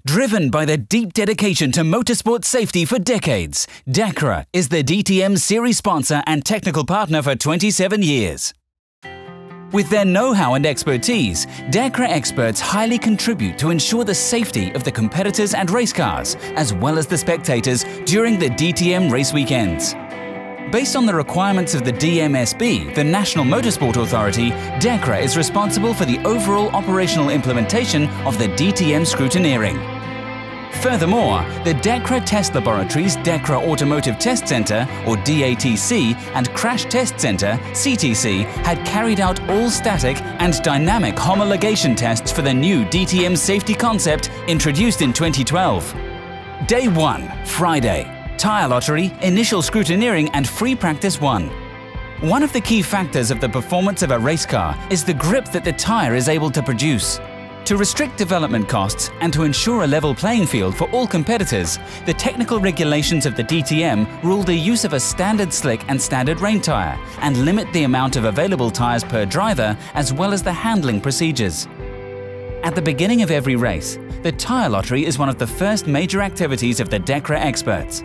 Driven by the deep dedication to motorsport safety for decades, DEKRA is the DTM series sponsor and technical partner for 27 years. With their know-how and expertise, DEKRA experts highly contribute to ensure the safety of the competitors and race cars, as well as the spectators during the DTM race weekends. Based on the requirements of the DMSB, the National Motorsport Authority, DEKRA is responsible for the overall operational implementation of the DTM scrutineering. Furthermore, the DEKRA Test Laboratories DEKRA Automotive Test Center, or DATC, and Crash Test Center, CTC, had carried out all static and dynamic homologation tests for the new DTM safety concept introduced in 2012. Day 1, Friday. Tire lottery, initial scrutineering and free practice 1. One of the key factors of the performance of a race car is the grip that the tire is able to produce. To restrict development costs and to ensure a level playing field for all competitors, the technical regulations of the DTM rule the use of a standard slick and standard rain tire and limit the amount of available tires per driver as well as the handling procedures. At the beginning of every race, the tire lottery is one of the first major activities of the DEKRA experts.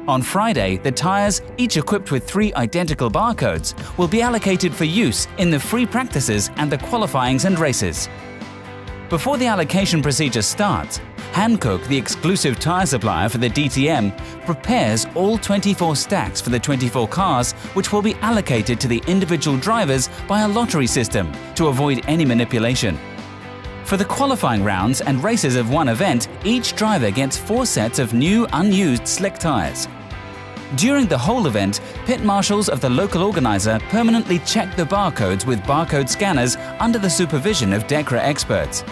On Friday, the tires, each equipped with 3 identical barcodes, will be allocated for use in the free practices and the qualifyings and races. Before the allocation procedure starts, Hankook, the exclusive tire supplier for the DTM, prepares all 24 stacks for the 24 cars, which will be allocated to the individual drivers by a lottery system to avoid any manipulation. For the qualifying rounds and races of one event, each driver gets 4 sets of new unused slick tires. During the whole event, pit marshals of the local organizer permanently check the barcodes with barcode scanners under the supervision of DEKRA experts.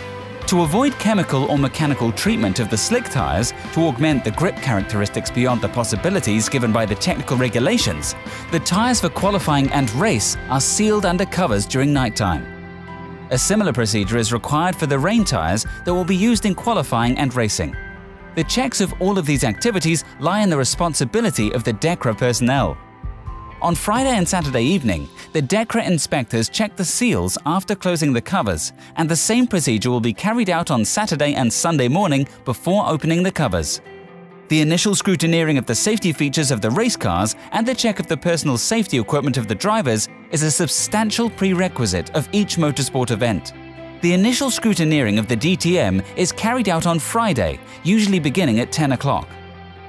To avoid chemical or mechanical treatment of the slick tires to augment the grip characteristics beyond the possibilities given by the technical regulations, the tires for qualifying and race are sealed under covers during nighttime. A similar procedure is required for the rain tires that will be used in qualifying and racing. The checks of all of these activities lie in the responsibility of the DEKRA personnel. On Friday and Saturday evening, the DEKRA inspectors check the seals after closing the covers, and the same procedure will be carried out on Saturday and Sunday morning before opening the covers. The initial scrutineering of the safety features of the race cars and the check of the personal safety equipment of the drivers is a substantial prerequisite of each motorsport event. The initial scrutineering of the DTM is carried out on Friday, usually beginning at 10 o'clock.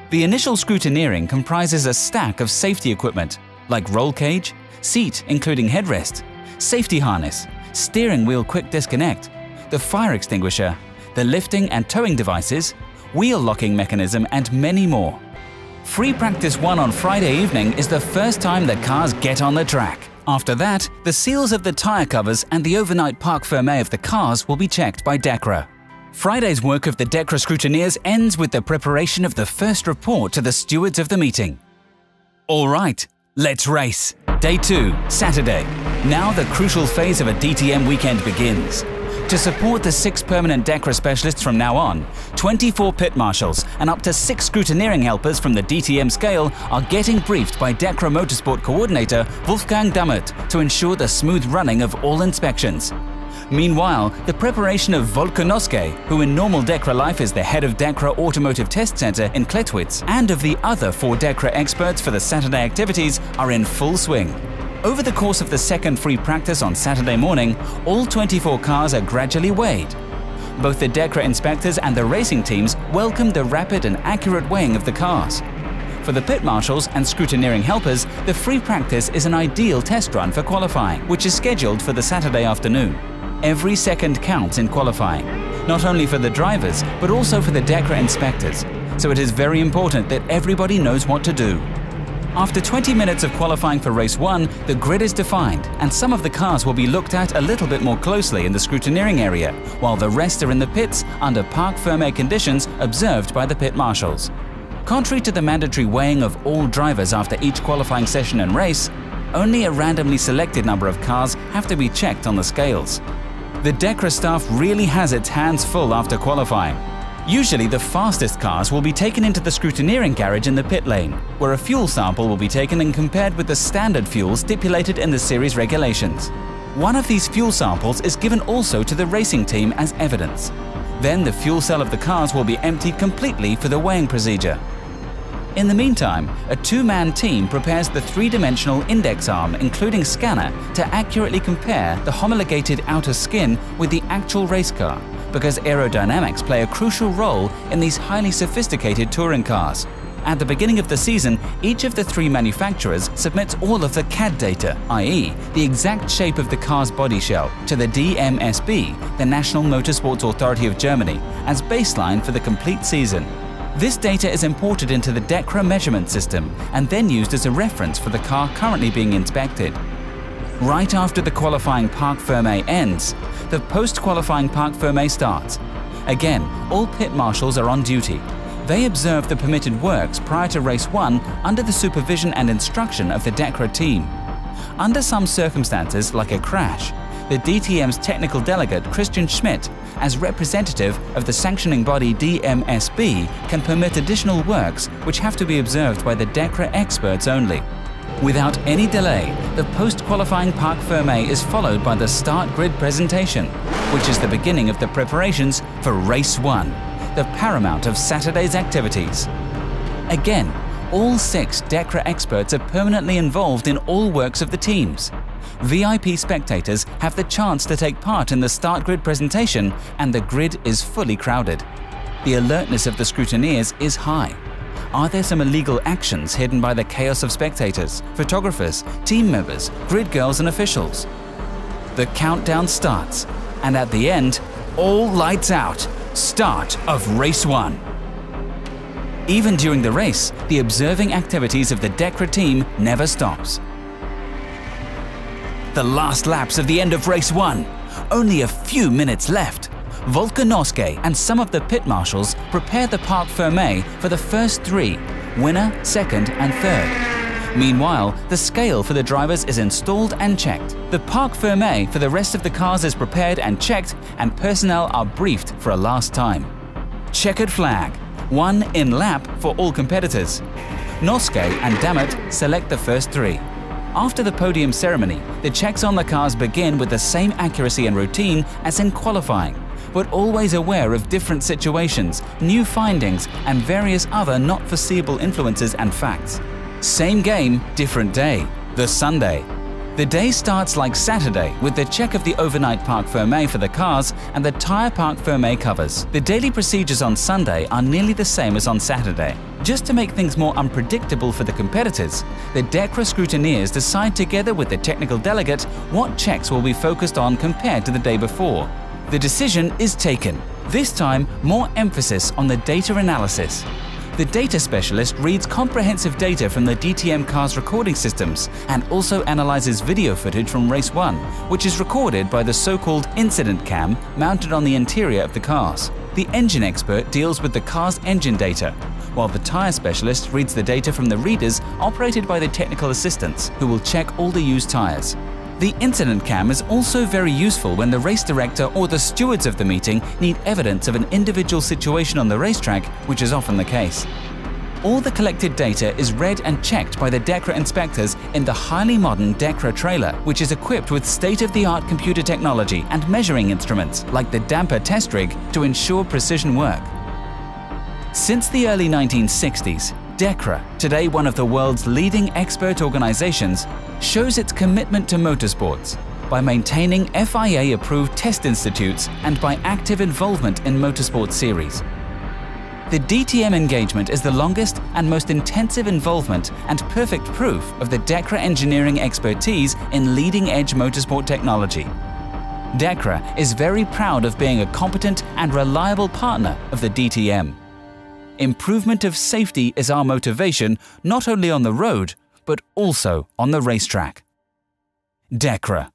The initial scrutineering comprises a stack of safety equipment, like roll cage, seat including headrest, safety harness, steering wheel quick disconnect, the fire extinguisher, the lifting and towing devices, wheel locking mechanism and many more. Free practice 1 on Friday evening is the first time the cars get on the track. After that, the seals of the tire covers and the overnight parc fermé of the cars will be checked by DEKRA. Friday's work of the DEKRA scrutineers ends with the preparation of the first report to the stewards of the meeting. All right, let's race. Day 2, Saturday. Now the crucial phase of a DTM weekend begins. To support the 6 permanent DEKRA specialists from now on, 24 pit marshals and up to 6 scrutineering helpers from the DTM scale are getting briefed by DEKRA Motorsport Coordinator Wolfgang Dammert to ensure the smooth running of all inspections. Meanwhile, the preparation of Volker Noske, who in normal DEKRA life is the head of DEKRA Automotive Test Center in Klettwitz, and of the other 4 DEKRA experts for the Saturday activities are in full swing. Over the course of the second free practice on Saturday morning, all 24 cars are gradually weighed. Both the DEKRA inspectors and the racing teams welcome the rapid and accurate weighing of the cars. For the pit marshals and scrutineering helpers, the free practice is an ideal test run for qualifying, which is scheduled for the Saturday afternoon. Every second counts in qualifying, not only for the drivers, but also for the DEKRA inspectors, so it is very important that everybody knows what to do. After 20 minutes of qualifying for race 1, the grid is defined and some of the cars will be looked at a little bit more closely in the scrutineering area, while the rest are in the pits under parc fermé conditions observed by the pit marshals. Contrary to the mandatory weighing of all drivers after each qualifying session and race, only a randomly selected number of cars have to be checked on the scales. The DEKRA staff really has its hands full after qualifying. Usually the fastest cars will be taken into the scrutineering garage in the pit lane, where a fuel sample will be taken and compared with the standard fuel stipulated in the series regulations. One of these fuel samples is given also to the racing team as evidence. Then the fuel cell of the cars will be emptied completely for the weighing procedure. In the meantime, a two-man team prepares the three-dimensional index arm, including scanner, to accurately compare the homologated outer skin with the actual race car, because aerodynamics play a crucial role in these highly sophisticated touring cars. At the beginning of the season, each of the three manufacturers submits all of the CAD data, i.e. the exact shape of the car's body shell, to the DMSB, the National Motorsports Authority of Germany, as baseline for the complete season. This data is imported into the DEKRA measurement system and then used as a reference for the car currently being inspected. Right after the qualifying parc fermé ends, the post-qualifying parc fermé starts. Again, all pit marshals are on duty. They observe the permitted works prior to race 1 under the supervision and instruction of the DEKRA team. Under some circumstances, like a crash, the DTM's technical delegate Christian Schmidt, as representative of the sanctioning body DMSB, can permit additional works which have to be observed by the DEKRA experts only. Without any delay, the post-qualifying parc fermé is followed by the start grid presentation, which is the beginning of the preparations for race 1. The paramount of Saturday's activities. Again, all 6 DEKRA experts are permanently involved in all works of the teams. VIP spectators have the chance to take part in the start grid presentation, and the grid is fully crowded. The alertness of the scrutineers is high. Are there some illegal actions hidden by the chaos of spectators, photographers, team members, grid girls and officials? The countdown starts, and at the end, all lights out. Start of race 1. Even during the race, the observing activities of the DEKRA team never stops. The last laps of the end of race 1. Only a few minutes left. Volker Noske and some of the pit marshals prepare the parc fermé for the first 3, winner, second and third. Meanwhile, the scale for the drivers is installed and checked. The parc fermé for the rest of the cars is prepared and checked, and personnel are briefed for a last time. Checkered flag. 1 in lap for all competitors. Noske and Dammert select the first 3. After the podium ceremony, the checks on the cars begin with the same accuracy and routine as in qualifying, but always aware of different situations, new findings, and various other not foreseeable influences and facts. Same game, different day. The Sunday. The day starts like Saturday with the check of the overnight parc fermé for the cars and the tyre parc fermé covers. The daily procedures on Sunday are nearly the same as on Saturday. Just to make things more unpredictable for the competitors, the DEKRA scrutineers decide together with the technical delegate what checks will be focused on compared to the day before. The decision is taken. This time, more emphasis on the data analysis. The data specialist reads comprehensive data from the DTM car's recording systems and also analyzes video footage from race 1, which is recorded by the so-called incident cam mounted on the interior of the cars. The engine expert deals with the car's engine data, while the tire specialist reads the data from the readers operated by the technical assistants, who will check all the used tires. The incident cam is also very useful when the race director or the stewards of the meeting need evidence of an individual situation on the racetrack, which is often the case. All the collected data is read and checked by the DEKRA inspectors in the highly modern DEKRA trailer, which is equipped with state-of-the-art computer technology and measuring instruments like the damper test rig to ensure precision work. Since the early 1960s, DEKRA, today one of the world's leading expert organizations, shows its commitment to motorsports by maintaining FIA-approved test institutes and by active involvement in motorsport series. The DTM engagement is the longest and most intensive involvement and perfect proof of the DEKRA engineering expertise in leading-edge motorsport technology. DEKRA is very proud of being a competent and reliable partner of the DTM. Improvement of safety is our motivation, not only on the road, but also on the racetrack. DEKRA.